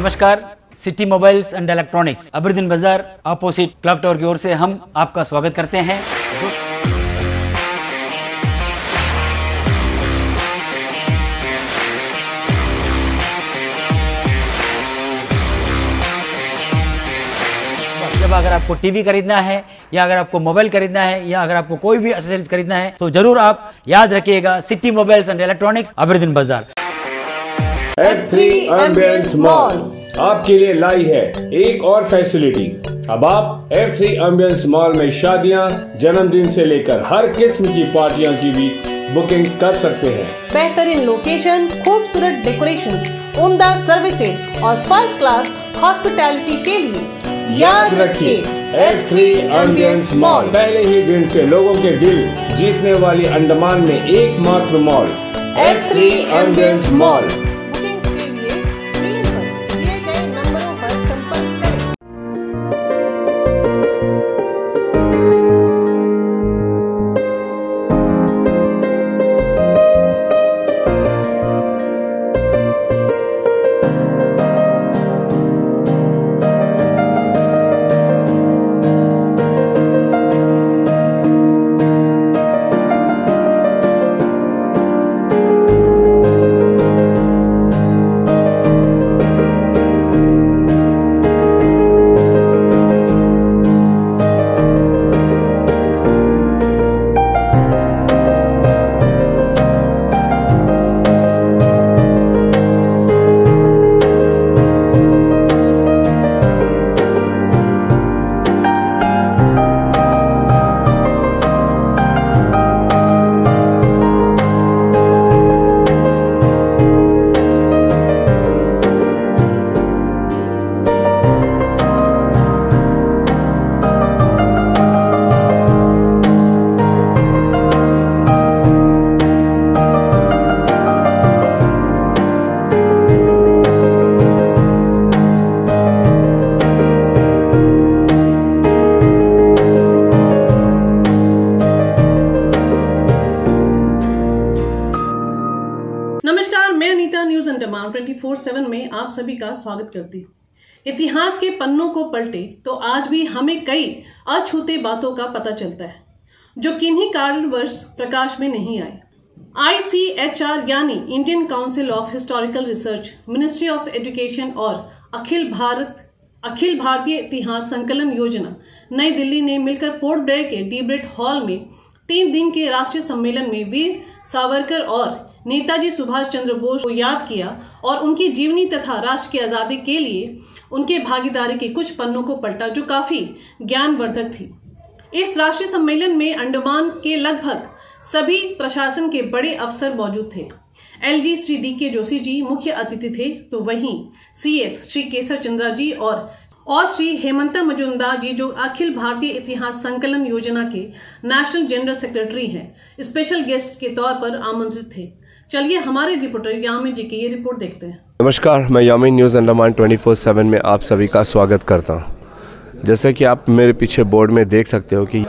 नमस्कार। City mobiles and electronics Aberdeen बाजार opposite clock tower की ओर से हम आपका स्वागत करते हैं। जब अगर आपको टीवी खरीदना है या अगर आपको मोबाइल खरीदना है या अगर आपको कोई भी एक्सेसरीज खरीदना है तो जरूर आप याद रखिएगा city mobiles and electronics Aberdeen बाजार। F3 एम्बियंस मॉल आपके लिए लाई है एक और फैसिलिटी। अब आप F3 एम्बियंस मॉल में शादियां, जन्मदिन से लेकर हर किस्म की पार्टियों की भी बुकिंग कर सकते हैं। बेहतरीन लोकेशन, खूबसूरत डेकोरेशंस, उम्दा सर्विसेज और फर्स्ट क्लास हॉस्पिटैलिटी के लिए याद रखिए F3 एम्बियंस मॉल। पहले ही दिन से लोगों के दिल जीतने वाली अंडमान में एकमात्र mall F3 ambience mall. Bookings के लिए स्क्रीन पर दिए गए नंबरों पर संपर्क करें। नमस्कार, मैं अनीता न्यूज अंडमान 24/7 में आप सभी का स्वागत करती हूँ। इतिहास के पन्नों को पलटे तो आज भी हमें कई अछूते बातों का पता चलता है जो किन्हीं कारणवश प्रकाश में नहीं आए। ICHR यानी Indian council of historical research, ministry of education और अखिल भारतीय इतिहास संकलन योजना नई दिल्ली ने मिलकर पोर्ट ब्लेयर के डीब्रेट हॉल में 3 दिन के राष्ट्रीय सम्मेलन में वीर सावरकर और नेताजी सुभाष चंद्र बोस को याद किया और उनकी जीवनी तथा राष्ट्र की आजादी के लिए उनके भागीदारी के कुछ पन्नों को पलटा जो काफी ज्ञानवर्धक थी। इस राष्ट्रीय सम्मेलन में अंडमान के लगभग सभी प्रशासन के बड़े अफसर मौजूद थे। LG श्री DK जोशी जी मुख्य अतिथि थे, तो वहीं CS श्री केसर चंद्रा जी और श्री हेमंता मजुमदार जी जो अखिल भारतीय इतिहास संकलन योजना के नेशनल जनरल सेक्रेटरी हैं, स्पेशल गेस्ट के तौर पर आमंत्रित थे। चलिए हमारे रिपोर्टर यामिन जी की ये रिपोर्ट देखते हैं। नमस्कार, मैं यामिन न्यूज़ अंडमान 24/7 में आप सभी का स्वागत करता हूं। जैसे कि आप मेरे पीछे बोर्ड में देख सकते हो कि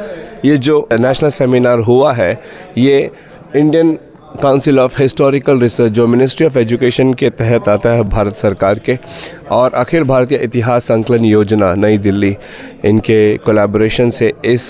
ये जो नेशनल सेमिनार हुआ है ये Indian council of historical research जो मिनिस्ट्री ऑफ एजुकेशन के तहत आता है भारत सरकार के, और अखिल भारतीय इतिहास संकलन योजना नई दिल्ली, इनके कोलैबोरेशन से इस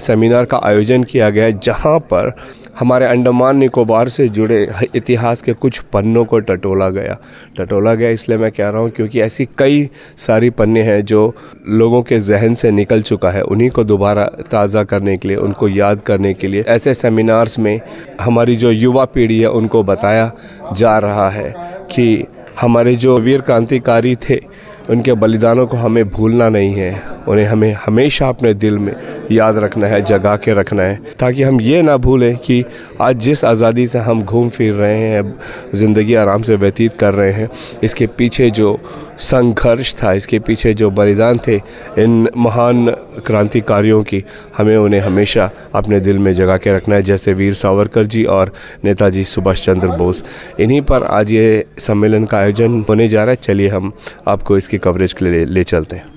सेमिनार का आयोजन किया गया है जहां पर हमारे अंडमान निकोबार से जुड़े इतिहास के कुछ पन्नों को टटोला गया। इसलिए मैं कह रहा हूँ क्योंकि ऐसी कई सारी पन्ने हैं जो लोगों के जहन से निकल चुका है, उन्हीं को दोबारा ताज़ा करने के लिए, उनको याद करने के लिए ऐसे सेमिनार्स में हमारी जो युवा पीढ़ी है उनको बताया जा रहा है कि हमारे जो वीर क्रांतिकारी थे उनके बलिदानों को हमें भूलना नहीं है, उन्हें हमें हमेशा अपने दिल में याद रखना है, जगा के रखना है, ताकि हम ये ना भूलें कि आज जिस आज़ादी से हम घूम फिर रहे हैं, ज़िंदगी आराम से व्यतीत कर रहे हैं, इसके पीछे जो संघर्ष था, इसके पीछे जो बलिदान थे इन महान क्रांतिकारियों की, हमें उन्हें हमेशा अपने दिल में जगा के रखना है, जैसे वीर सावरकर जी और नेताजी सुभाष चंद्र बोस। इन्हीं पर आज ये सम्मेलन का आयोजन होने जा रहा है। चलिए हम आपको इसकी कवरेज के लिए ले चलते हैं।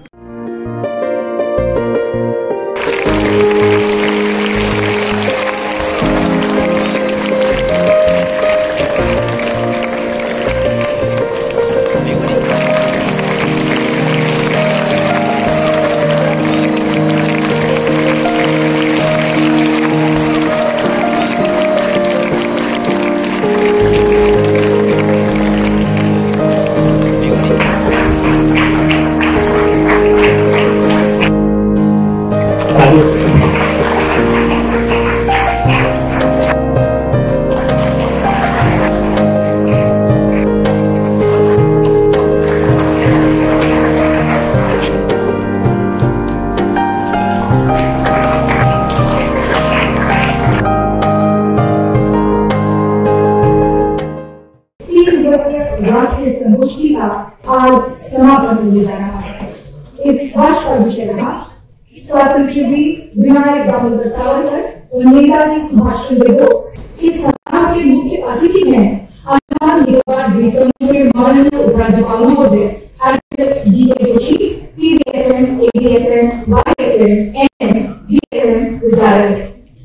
tribute Vinayak Damodar Savarkar और नेताजी सुभाष चंद्र बोस। इस समारोह के मुख्य अतिथि हैं अंडमान निकोबार द्वीप समूह के माननीय उपराज्यपाल महोदय D.K. Joshi, PVSM, ADSM, YSM, NS, GSM retired.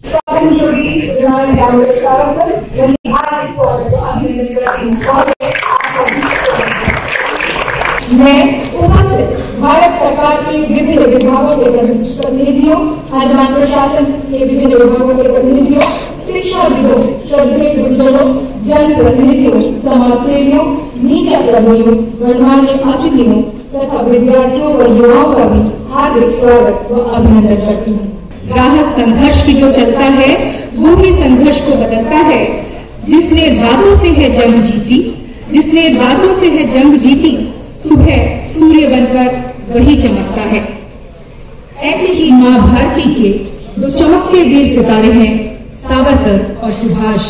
Second tribute Vinayak Damodar Savarkar और हार्दिक स्वागत को अभिनंदन करती हूँ। मैं उपस्थित भारत सरकार के विभिन्न विभागों के प्रतिनिधियों, अंडमान प्रशासन के विभिन्न विभागों के प्रतिनिधियों, शिक्षाविदों, श्रद्धेय गुरुजनों, जन प्रतिनिधियों, समाज सेवियों, मीडिया कर्मियों, गणमान्य अतिथियों तथा विद्यार्थियों व युवाओं का भी हार्दिक स्वागत व अभिनंदन करती हूँ। राह संघर्ष की जो चलता है वो ही संघर्ष को बदलता है। जिसने बातों से है जंग जीती, जिसने बातों से है जंग जीती, सुबह सूर्य बनकर वही चमकता है। ऐसे ही मां भारती के दो चमकते वीर सितारे हैं सावरकर और सुभाष।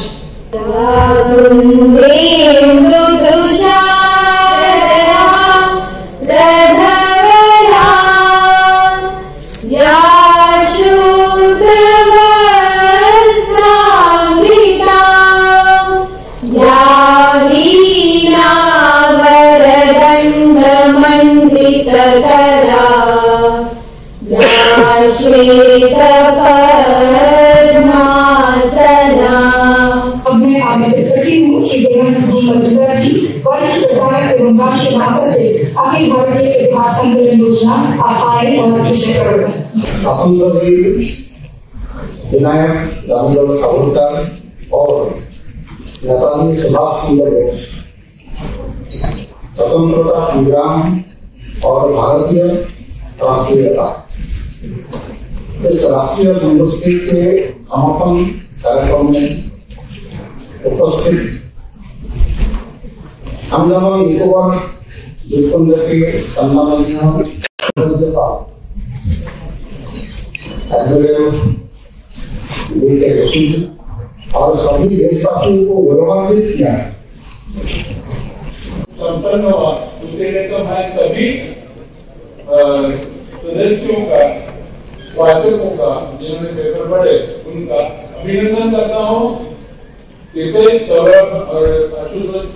अखिल भारतीय इतिहास संकलन योजना आए और विनायक दामोदर सावरकर और नेताजी सुभाष चंद्र बोस स्वतंत्रता संग्राम और भारतीय राष्ट्रीयता इस राष्ट्रीय संगोष्ठी के समापन कार्यक्रम में उपस्थित अंडमान निकोबार द्वीपपुंज के सम्माननीय राज्यपाल D.K. जोशी और सभी देशवासियों को गौरवान्वित किया। संपन्न हुआ दूसरे तो मैं सभी सदस्यों का, वाचकों का, जिन्होंने पेपर पढ़े उनका अभिनंदन करता हूँ। जैसे सौरभ और आशुतोष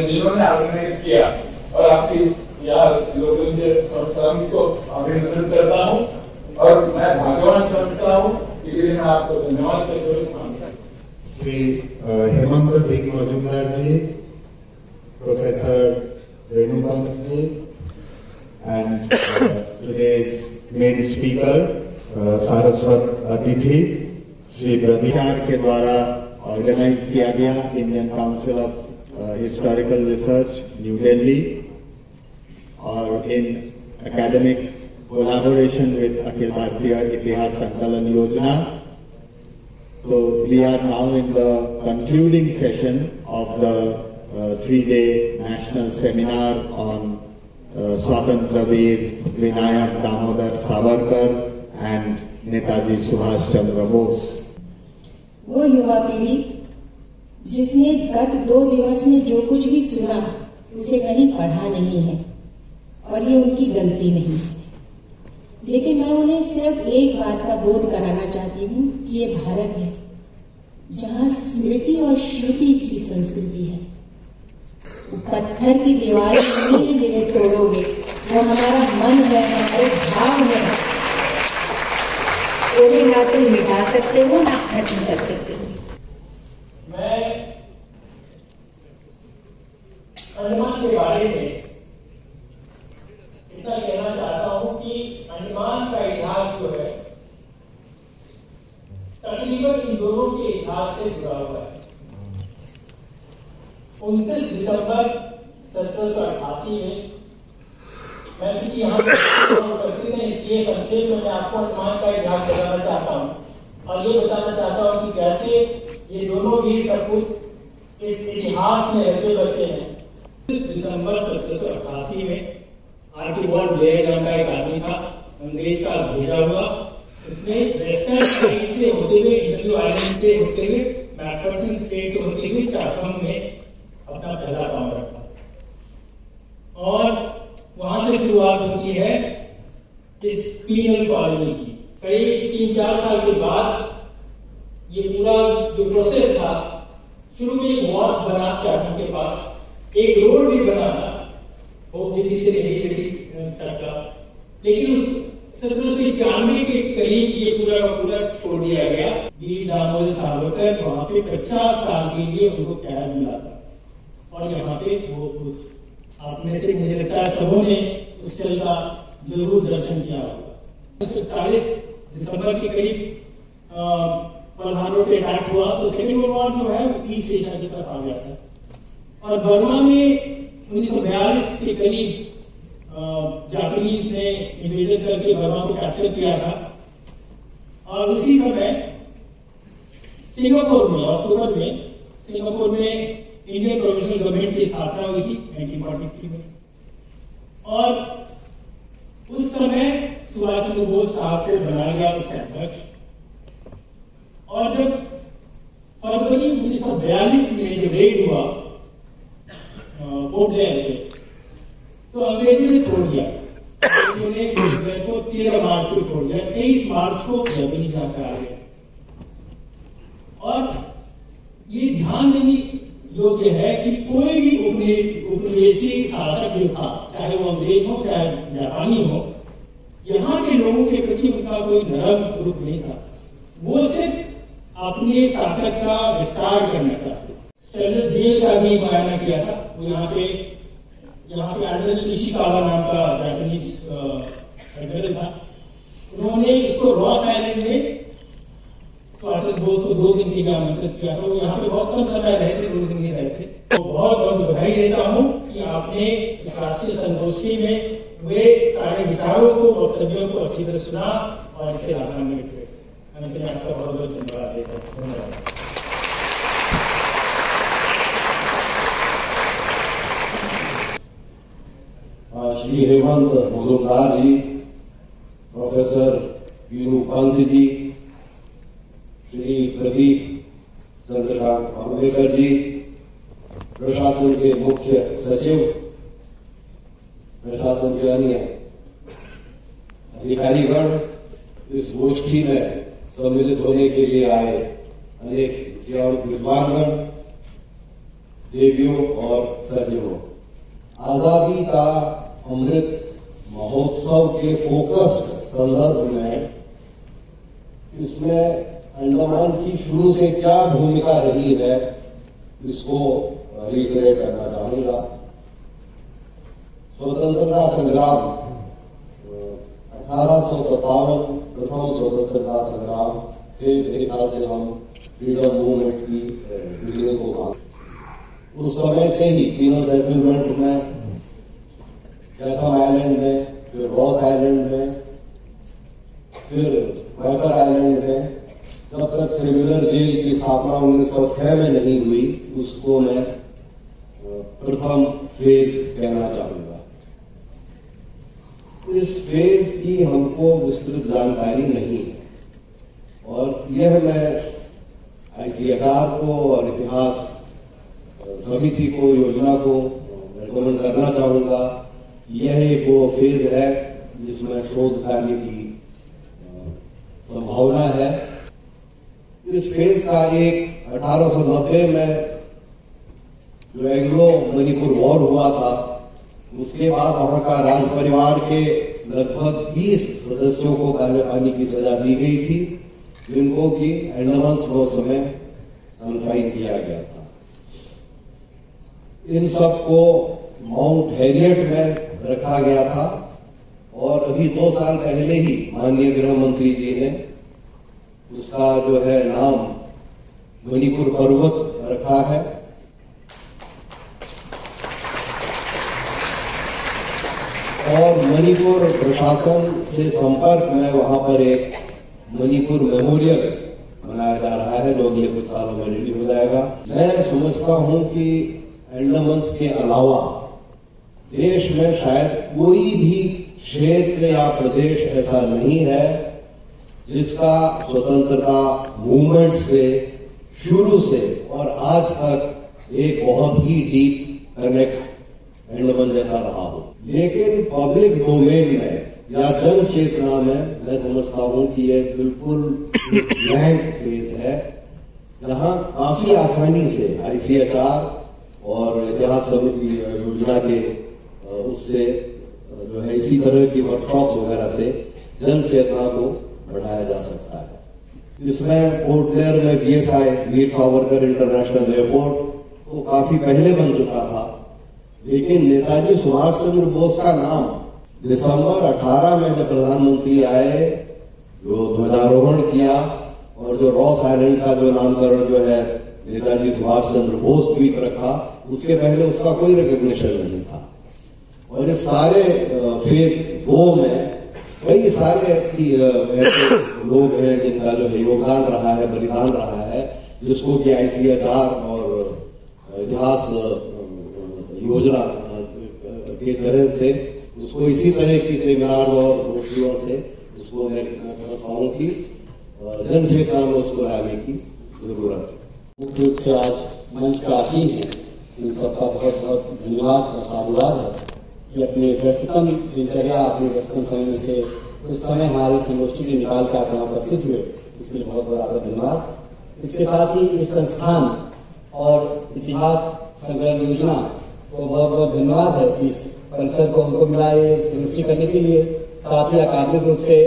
जिन्होंने ऑर्गेनाइज किया और आपकी यहाँ लोगों के संस्थान को अभिनंदन करता हूँ और मैं भाग्यवान समझता हूँ, इसलिए मैं आपको धन्यवाद करते हुए मांगता हूँ। Shri Hemant Singh Majumdar ji, professor Venukant ji, and today's main speaker सारस्वत अतिथि श्री ब्रदिचार के द्वारा ऑर्गेनाइज किया गया Indian council of historical research new Delhi और in academic collaboration with Akhil Bharatiya Itihas संकलन योजना. So we are now in the concluding session of the 3-day national seminar on Swatantra Veer Vinayak Damodar Savarkar and Netaji Subhash Chandra Bose. वो युवा पीढ़ी जिसने गत 2 दिवस में जो कुछ भी सुना उसे कहीं पढ़ा नहीं है और ये उनकी गलती नहीं है, लेकिन मैं उन्हें सिर्फ एक बात का बोध कराना चाहती हूँ कि ये भारत है जहाँ स्मृति और श्रुति की संस्कृति है। पत्थर की दीवार नहीं है जिन्हें तोड़ोगे, वो हमारा मन है, हमारे भाव है। उन्हें ना तुम मिटा सकते हो ना खत्म कर सकते हो। मैं अंडमान के बारे में इतना कहना चाहता हूं कि अंडमान का इतिहास जो है तकरीबन इन दोनों के इतिहास से जुड़ा हुआ है। 29 दिसंबर 1788 में मैं क्योंकि यहाँ उपस्थित है इसलिए संक्षेप में मैं आपको अंडमान का इतिहास बताना चाहता हूँ और ये बताना चाहता हूँ कि कैसे ये दोनों वीर सपूत इस इतिहास में रचे बसे हैं। 30 दिसंबर 1788 में आर्किबाल्ड ब्लेयर नाम का एक आदमी था, अंग्रेज का भेजा हुआ। उसने वेस्टर्न साइड से होते हुए, इंटरव्यू आइलैंड से होते हुए, मैकफर्सन स्टेट से होते हुए चाथम में अपना पहला पांव रखा और वहां से शुरुआत होती है इस पीनल कॉलोनी की। करीब 3-4 साल के बाद ये पूरा जो प्रोसेस था, शुरू में एक वॉश बना चाटन के पास, एक रोड भी बनाना बहुत जल्दी से नहीं जल्दी तक का, लेकिन उस 1791 के करीब ये पूरा छोड़ दिया गया। वीर दामोदर सावरकर वहां पे 50 साल के लिए उनको कैद मिला था और यहाँ पे वो आप में से मुझे लगता है सबों ने उस स्थल का जरूर दर्शन किया होगा। 1941 दिसंबर के करीब पल्हार रोड पे अटैक हुआ तो सेकेंड वर्ल्ड वॉर जो है ईस्ट एशिया की तरफ आ गया था और बर्मा में 1942 के करीब जापानीज ने इन्वेजन करके बर्मा को कैप्चर किया था और उसी समय सिंगापुर में अक्टूबर में सिंगापुर में इंडियन प्रोविजनल गवर्नमेंट की स्थापना हुई थी 1943 में और उस समय सुभाष चंद्र बोस साहब को बनाया गया उसका अध्यक्ष। और जब फरवरी 1942 में जब रेड हुआ पोर्ट ब्लेयर पे, तो अंग्रेजों ने छोड़ दिया, उन्होंने को 13 मार्च को छोड़ दिया, 23 मार्च को जापानीज आकर आ गए। और ये ध्यान देने योग्य है कि कोई भी उपनिवेशी शासक जो था, चाहे वो अंग्रेज हो चाहे जापानी हो, यहाँ के लोगों के प्रति उनका कोई नरम रूप नहीं था, वो सिर्फ अपनी ताकत का विस्तार करना चाहते। सेंट्रल जेल का भी मुआयना किया था, वो यहाँ पे एडमिरल इशिकावा नाम का जापानीज एडमिरल था, उन्होंने इसको रॉस आइलैंड में सुभाष चंद्र बोस को 2 दिन के लिए आमंत्रित किया था। वो यहाँ पे बहुत कम समय रहे थे, 2 दिन ही रहे थे। तो बहुत बहुत बधाई देता हूँ कि आपने इस राष्ट्रीय संगोष्ठी में वे सारे विचारों को, वक्तव्यों को अच्छी तरह सुना और इसे लाभान्वित में हुए। मैं आपका बहुत बहुत धन्यवाद देता हूँ। धन्यवाद। श्री हेमंत मुजुमदार जी, प्रोफेसर वीनू पंत जी, श्री प्रदीप चंद्रकांत अम्बेकर जी, प्रशासन के मुख्य सचिव, प्रशासन के अन्य अधिकारीगण, इस गोष्ठी में सम्मिलित होने के लिए आए अनेक विद्वानगण, देवियों और सज्जनों, आजादी का अमृत महोत्सव के फोकस्ड संदर्भ में इसमें अंडमान की शुरू से क्या भूमिका रही है, इसको रिकलेट करना चाहूंगा। स्वतंत्रता संग्राम 1857 प्रथम स्वतंत्रता संग्राम से मेरे ख्याल से हम फ्रीडम मूवमेंट की बिगिनिंग को मानते। उस समय से ही तीनों सेटलमेंट में, चैथम आइलैंड में, फिर रॉस आइलैंड में, फिर वाइपर आइलैंड में, जब तक सेल्युलर जेल की स्थापना 1906 में नहीं हुई, उसको मैं प्रथम फेज कहना चाहूंगा। इस फेज की हमको विस्तृत जानकारी नहीं है और यह मैं ICSR को और इतिहास समिति को, योजना को रेकमेंड करना चाहूंगा। यह एक वो फेज है जिसमें शोध कार्य की संभावना है। इस फेज का एक 1890 में जो एंग्लो मणिपुर वॉर हुआ था, उसके बाद वहां का राज परिवार के लगभग 20 सदस्यों को कालेपानी की सजा दी गई थी, जिनको कि अंडमान उस समय कन्फाइन किया गया था। इन सबको माउंट हैरियट में रखा गया था और अभी 2 साल पहले ही माननीय गृह मंत्री जी ने उसका जो है नाम मणिपुर पर्वत रखा है। और मणिपुर प्रशासन से संपर्क में वहां पर एक मणिपुर मेमोरियल बनाया जा रहा है, जो अगले कुछ सालों में रेडी हो जाएगा। मैं समझता हूं कि अंडमान्स के अलावा देश में शायद कोई भी क्षेत्र या प्रदेश ऐसा नहीं है जिसका स्वतंत्रता मूवमेंट से शुरू से और आज तक एक बहुत ही डीप कनेक्ट अंडमान जैसा रहा हो। लेकिन पब्लिक डोमेन में या जन चेतना में मैं समझता हूं कि ये बिल्कुल ब्लैंक फेज है, जहां काफी आसानी से ICHR और इतिहास समिति योजना के उससे जो है इसी तरह की वर्कशॉप्स वगैरह से जन चेतना को बढ़ाया जा सकता है। इसमें पोर्ट ब्लेयर में VSI Veer Savarkar international airport तो काफी पहले बन चुका था, लेकिन नेताजी सुभाष चंद्र बोस का नाम दिसंबर 18 में जब प्रधानमंत्री आए, जो ध्वजारोहण किया और जो रॉस आइलैंड का जो नामकरण जो है नेताजी सुभाष चंद्र बोस द्वीप रखा, उसके पहले उसका कोई रिकॉग्निशन नहीं था। और इस सारे फेज 2 में कई सारे ऐसे लोग हैं जिनका जो है योगदान रहा है, बलिदान रहा है, जिसको कि ICHR और इतिहास योजना के तरह से उसको इसी तरह की सेमिनार और गोष्ठियों से उसको मैं समझता हूँ कि जन चेतना में उसको लाने की जरूरत है। मुख्य रूप से आज मंच पे आसीन है, इन सबका बहुत बहुत धन्यवाद और साधुवाद है कि अपने व्यस्ततम दिनचर्या, अपने व्यस्ततम समय में से कुछ समय हमारे संगोष्ठी के निकाल कर आप यहाँ उपस्थित हुए, इसके लिए बहुत बहुत आपका धन्यवाद। इसके साथ ही इस संस्थान और इतिहास संग्रह योजना को बहुत बहुत धन्यवाद है कि इस परिसर को हमको मिला ये संगोष्ठी करने के लिए। साथ ही अकादमिक रूप से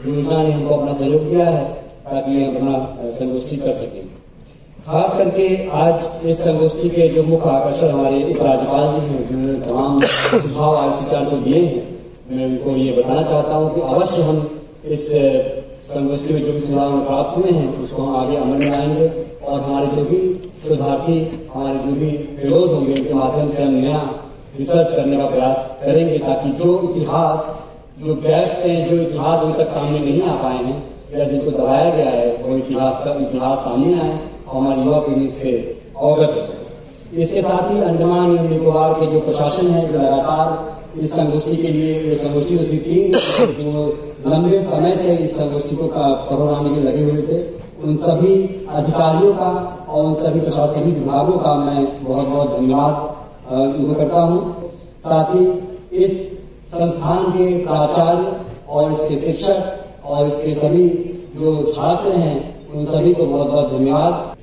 योजना ने हमको अपना सहयोग दिया है ताकि हम अपना संगोष्ठी कर सकें। खास करके आज इस संगोष्ठी के जो मुख्य आकर्षण हमारे उपराज्यपाल जी हैं, जिन्होंने तमाम सुझाव ICHR को दिए हैं, मैं उनको ये बताना चाहता हूँ कि अवश्य हम इस संगोष्ठी में जो भी सुझाव प्राप्त हुए हैं उसको हम आगे अमल में लाएंगे और हमारे जो भी शोधार्थी, हमारे जो भी फेलोज होंगे, उनके माध्यम से हम नया रिसर्च करने का प्रयास करेंगे ताकि जो इतिहास, जो गैप्स हैं, जो इतिहास अभी तक सामने नहीं आ पाए हैं या जिनको दबाया गया है, वो इतिहास सामने आए और हमारी युवा पीढ़ी इससे अवगत हो सके। इसके साथ ही अंडमान एवं निकोबार के जो प्रशासन है, जो लगातार इस संगोष्ठी के लिए संगोष्ठी को स्वीकृति जो लंबे समय से इस संगोष्ठी को कराने के लगे हुए थे, उन सभी अधिकारियों का और उन सभी प्रशासनिक विभागों का मैं बहुत बहुत धन्यवाद उनको करता हूँ। साथ ही इस संस्थान के प्राचार्य और इसके शिक्षक और इसके सभी जो छात्र हैं, उन सभी को बहुत बहुत धन्यवाद।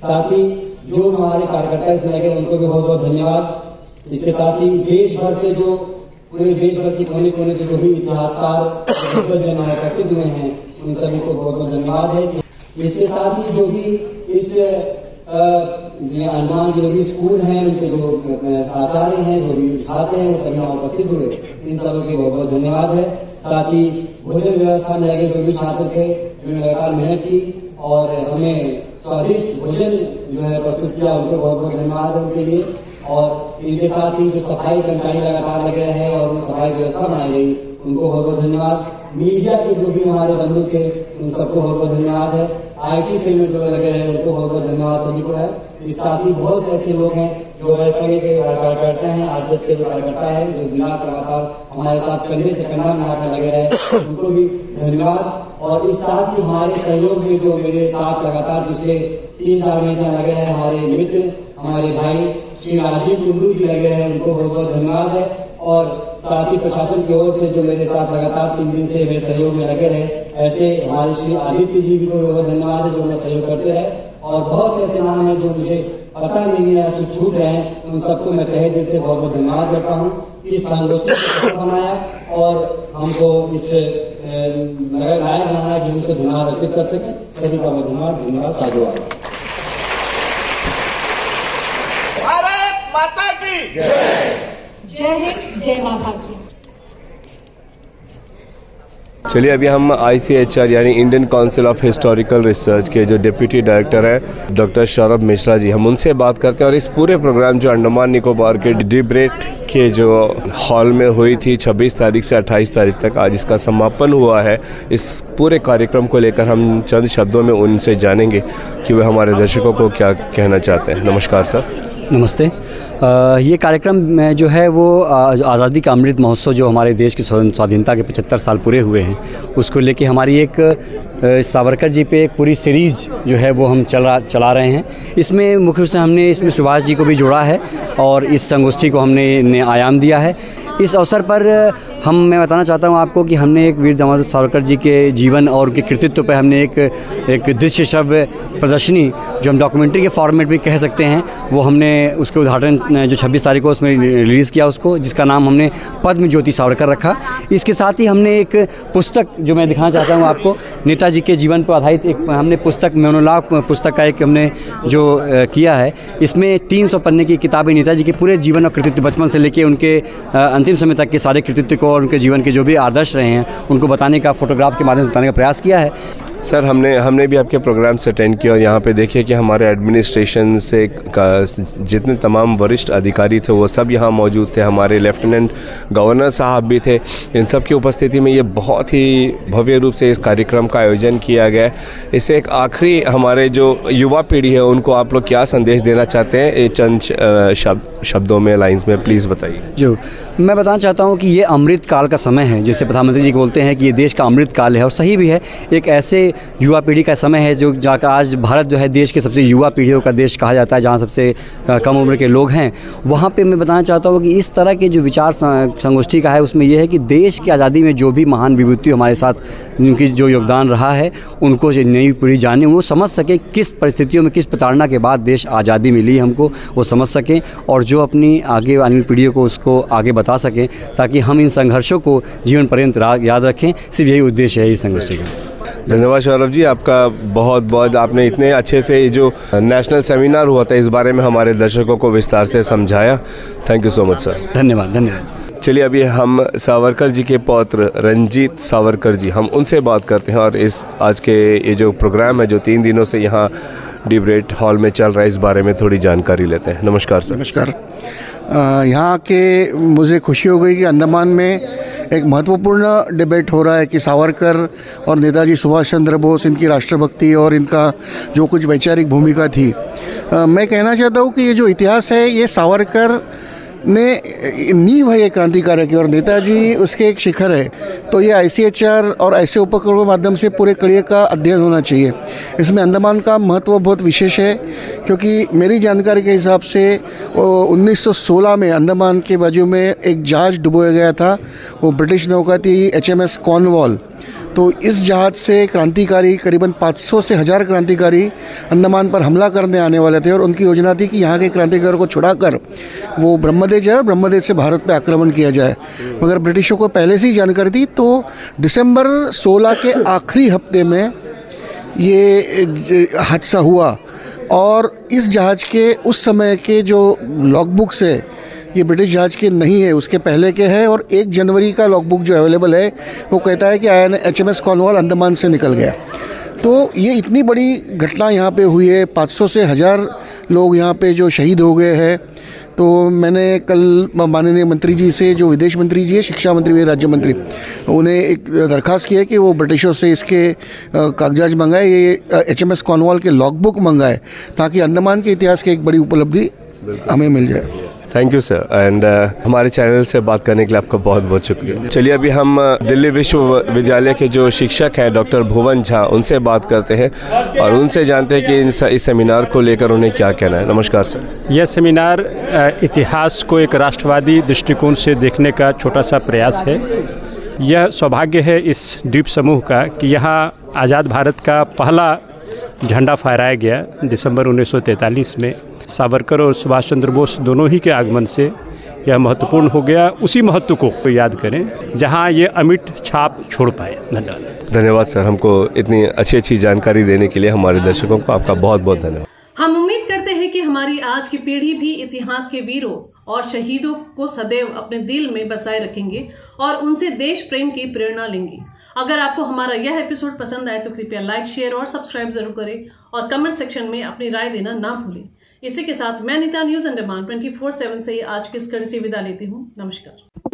साथ ही जो हमारे कार्यकर्ता इसमें लगे उनको भी बहुत बहुत धन्यवाद। इसके साथ ही देश भर से जो पूरे देश भर के कोने कोने से जो भी इतिहासकार जन उपस्थित हुए हैं, उन सभी को बहुत बहुत धन्यवाद है। इसके साथ ही जो भी इस अंडमान के जो भी स्कूल हैं, उनके जो आचार्य हैं, जो भी छात्र हैं, वो सभी यहाँ उपस्थित हुए, इन सबों के बहुत बहुत धन्यवाद है। साथ ही भोजन व्यवस्था में लगे जो भी छात्र थे, जिन्होंने लगातार मेहनत की और हमें स्वादिष्ट भोजन जो है प्रस्तुत किया, उनको बहुत बहुत धन्यवाद है उनके लिए। और इनके साथ ही जो सफाई कर्मचारी लगातार लगे रहे और सफाई व्यवस्था बनाई गई, उनको बहुत बहुत धन्यवाद। मीडिया के जो भी हमारे बंधु थे, उन सबको बहुत बहुत धन्यवाद है। IT सेल में जो लगे रहे, उनको बहुत बहुत धन्यवाद सभी को है। इस साथ ही बहुत से ऐसे लोग हैं जो हमारे संघ के कार्यकर्ता हैं, RSS के जो कार्यकर्ता है, जो दिनात लगातार हमारे साथ कंधे से कंधा मिलाकर लगे रहे, उनको भी धन्यवाद। और इस साथ ही हमारे सहयोग में जो मेरे साथ लगातार पिछले 3-4 महीने से लगे रहे हमारे मित्र, हमारे भाई श्री राजीव कुंडू जी लगे रहे, उनको बहुत बहुत धन्यवाद है। और साथ ही प्रशासन की ओर से जो मेरे साथ लगातार 3 दिन से मेरे सहयोग में लगे रहे, ऐसे हमारे श्री आदित्य जी भी को बहुत धन्यवाद है जो हमें सहयोग करते रहे। और बहुत से ऐसे नाम है जो मुझे पता नहीं है, ऐसे छूट रहे हैं, उन सबको मैं तहे दिल से बहुत बहुत धन्यवाद करता हूँ। इस संगोष्ठी को बनाया और हमको इस लायक बनाया कि उनको धन्यवाद अर्पित कर सके। सभी का बहुत धन्यवाद, साधुवाद। भारत माता की जय। जय हिंद, जय माता की। चलिए अभी हम ICHR यानी Indian council of historical research के जो डिप्यूटी डायरेक्टर हैं डॉक्टर सौरभ मिश्रा जी, हम उनसे बात करते हैं। और इस पूरे प्रोग्राम जो अंडमान निकोबार के डिब्रेट के जो हॉल में हुई थी 26 तारीख से 28 तारीख तक, आज इसका समापन हुआ है। इस पूरे कार्यक्रम को लेकर हम चंद शब्दों में उनसे जानेंगे कि वे हमारे दर्शकों को क्या कहना चाहते हैं। नमस्कार सर। नमस्ते। ये कार्यक्रम में जो है वो आज़ादी का अमृत महोत्सव जो हमारे देश की स्वाधीनता के 75 साल पूरे हुए हैं, उसको लेके हमारी एक सावरकर जी पे एक पूरी सीरीज़ जो है वो हम चला रहे हैं। इसमें मुख्य रूप से हमने इसमें सुभाष जी को भी जोड़ा है और इस संगोष्ठी को हमने आयाम दिया है। इस अवसर पर मैं बताना चाहता हूँ आपको कि हमने एक वीर दामोदर सावरकर जी के जीवन और उनके कृतित्व पर हमने एक दृश्य श्रव्य प्रदर्शनी, जो हम डॉक्यूमेंट्री के फॉर्मेट में कह सकते हैं, वो हमने उसके उद्घाटन जो 26 तारीख को उसमें रिलीज़ किया उसको, जिसका नाम हमने पद्म ज्योति सावरकर रखा। इसके साथ ही हमने एक पुस्तक जो मैं दिखाना चाहता हूँ आपको, नेताजी के जीवन पर आधारित एक हमने पुस्तक, मोनोलॉग पुस्तक का एक हमने जो किया है। इसमें 300 पन्ने की किताबें नेताजी के पूरे जीवन और कृतित्व, बचपन से लेकर उनके अंतिम समय तक के सारे कृतित्व को और उनके जीवन के जो भी आदर्श रहे हैं उनको बताने का, फोटोग्राफ के माध्यम से बताने का प्रयास किया है। सर, हमने भी आपके प्रोग्राम से अटेंड किया और यहाँ पे देखिए कि हमारे एडमिनिस्ट्रेशन से जितने तमाम वरिष्ठ अधिकारी थे वो सब यहाँ मौजूद थे। हमारे लेफ्टिनेंट गवर्नर साहब भी थे। इन सब की उपस्थिति में ये बहुत ही भव्य रूप से इस कार्यक्रम का आयोजन किया गया। इससे एक आखिरी हमारे जो युवा पीढ़ी है उनको आप लोग क्या संदेश देना चाहते हैं? ये चंद शब्दों में, लाइन्स में प्लीज़ बताइए। जो मैं बताना चाहता हूँ कि ये अमृत काल का समय है, जैसे प्रधानमंत्री जी बोलते हैं कि ये देश का अमृत काल है, और सही भी है। एक ऐसे युवा पीढ़ी का समय है जो जाकर आज भारत जो है देश के सबसे युवा पीढ़ियों का देश कहा जाता है, जहाँ सबसे कम उम्र के लोग हैं। वहाँ पे मैं बताना चाहता हूँ कि इस तरह के जो विचार संगोष्ठी का है उसमें यह है कि देश की आज़ादी में जो भी महान विभूति हमारे साथ उनकी जो योगदान रहा है उनको जो नई पीढ़ी जाने, वो समझ सके किस परिस्थितियों में, किस प्रताड़ना के बाद देश आज़ादी मिली हमको, वो समझ सकें और जो अपनी आगे आने वाली पीढ़ियों को उसको आगे बता सकें, ताकि हम इन संघर्षों को जीवन पर्यंत याद रखें। सिर्फ यही उद्देश्य है इस संगोष्ठी का। धन्यवाद सौरभ जी, आपका बहुत बहुत, आपने इतने अच्छे से जो नेशनल सेमिनार हुआ था इस बारे में हमारे दर्शकों को विस्तार से समझाया। Thank you so much sir. धन्यवाद। चलिए अभी हम सावरकर जी के पौत्र रंजीत सावरकर जी, हम उनसे बात करते हैं और इस आज के ये जो प्रोग्राम है जो 3 दिनों से यहाँ डिबेट हॉल में चल रहा है इस बारे में थोड़ी जानकारी लेते हैं। नमस्कार सर। नमस्कार। यहाँ के मुझे खुशी हो गई कि अंडमान में एक महत्वपूर्ण डिबेट हो रहा है कि सावरकर और नेताजी सुभाष चंद्र बोस, इनकी राष्ट्रभक्ति और इनका जो कुछ वैचारिक भूमिका थी। मैं कहना चाहता हूँ कि ये जो इतिहास है ये सावरकर ने नींव है ये क्रांतिकारक की, और नेताजी उसके एक शिखर है। तो ये ICHR और ऐसे उपक्रमों के माध्यम से पूरे कड़िए का अध्ययन होना चाहिए। इसमें अंडमान का महत्व बहुत विशेष है, क्योंकि मेरी जानकारी के हिसाब से 1916 में अंडमान के बाजू में एक जहाज़ डुबोया गया था। वो ब्रिटिश नौका थी HMS कॉर्नवॉल। तो इस जहाज़ से क्रांतिकारी करीबन 500 से 1000 क्रांतिकारी अंडमान पर हमला करने आने वाले थे, और उनकी योजना थी कि यहाँ के क्रांतिकारियों को छुड़ाकर वो ब्रह्मदेव जाए और ब्रह्मदेव से भारत पे आक्रमण किया जाए। मगर ब्रिटिशों को पहले से ही जानकारी थी। तो दिसंबर 16 के आखिरी हफ्ते में ये हादसा हुआ, और इस जहाज़ के उस समय के जो लॉगबुक्स है ये ब्रिटिश जहाज़ के नहीं है, उसके पहले के है। और 1 जनवरी का लॉगबुक जो अवेलेबल है वो कहता है कि HMS कॉर्नवॉल अंडमान से निकल गया। तो ये इतनी बड़ी घटना यहाँ पे हुई है, 500 से 1000 लोग यहाँ पे जो शहीद हो गए हैं। तो मैंने कल माननीय मंत्री जी से, जो विदेश मंत्री जी है, शिक्षा मंत्री भी राज्य मंत्री, उन्हें एक दरख्वास्त की है कि वो ब्रिटिशों से इसके कागजात मंगाए, ये HMS कॉर्नवॉल के लॉगबुक मंगाए, ताकि अंडमान के इतिहास की एक बड़ी उपलब्धि हमें मिल जाए। Thank you sir. एंड हमारे चैनल से बात करने के लिए आपका बहुत बहुत शुक्रिया। चलिए अभी हम दिल्ली विश्वविद्यालय के जो शिक्षक हैं डॉक्टर भुवन झा, उनसे बात करते हैं और उनसे जानते हैं कि इस सेमिनार को लेकर उन्हें क्या कहना है। नमस्कार सर। यह सेमिनार इतिहास को एक राष्ट्रवादी दृष्टिकोण से देखने का छोटा सा प्रयास है। यह सौभाग्य है इस द्वीप समूह का कि यहाँ आज़ाद भारत का पहला झंडा फहराया गया दिसंबर 1943 में। सावरकर और सुभाष चंद्र बोस दोनों ही के आगमन से यह महत्वपूर्ण हो गया। उसी महत्व को याद करें जहां ये अमिट छाप छोड़ पाए। धन्यवाद। धन्यवाद सर, हमको इतनी अच्छी जानकारी देने के लिए। हमारे दर्शकों को आपका बहुत बहुत धन्यवाद। हम उम्मीद करते हैं कि हमारी आज की पीढ़ी भी इतिहास के वीरों और शहीदों को सदैव अपने दिल में बसाए रखेंगे और उनसे देश प्रेम की प्रेरणा लेंगे। अगर आपको हमारा यह एपिसोड पसंद आए तो कृपया लाइक, शेयर और सब्सक्राइब जरूर करें और कमेंट सेक्शन में अपनी राय देना ना भूलें। इसी के साथ मैं नीता न्यूज अंडमान 24/7 से आज की इस कड़ी से विदा लेती हूँ। नमस्कार।